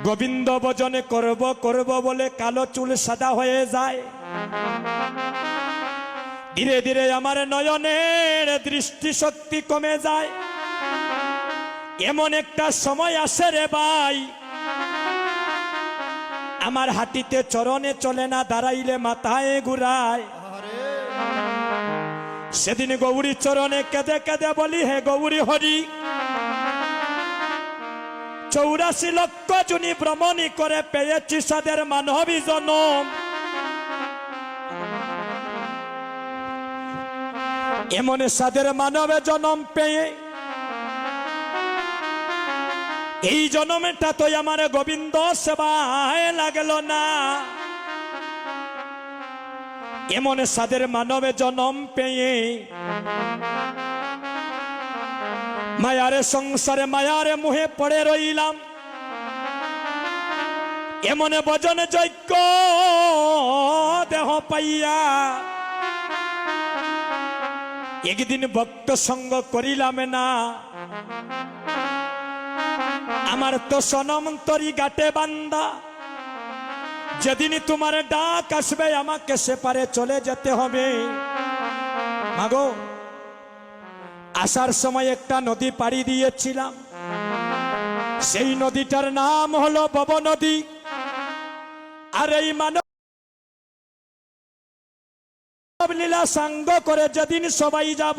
গোবিন্দ ভজনে করব করব বলে কালো চুল সাদা হয়ে যায়। ধীরে ধীরে আমার নয়নের দৃষ্টিশক্তি কমে যায়। এমন একটা সময় আসে রে ভাই, আমার হাঁটিতে চরণে চলে না, দাঁড়াইলে মাথায় ঘুরায়। সেদিন গৌরী চরণে কেঁদে কেঁদে বলি, হে গৌরী হরি, 84 লক্ষ জুনি ভ্রমণী করে পেয়েছি সাদের মানবী জনম। এমন সাদের মানবে জনম পেয়ে এই জনমটা তো আমার গোবিন্দ সেবায় লাগলো না। এমন সাদের মানবে জনম পেয়ে মায়ারে সংসারে মায়ারে মুহে পড়ে রইলাম। এমন ভজন যজ্ঞ দেহ পাইয়া একদিন ভক্ত সঙ্গ করিলাম না। আমার তো সনম তরি গাটে বান্দা, যেদিন তোমার ডাক আসবে আমাকে সেপারে চলে যেতে হবে। মাগো, আসার সময় একটা নদী পাড়ি দিয়েছিলাম, সেই নদীটার নাম হলো ভব নদী। আর এই মানব লীলা সাঙ্গ করে যেদিন সবাই যাব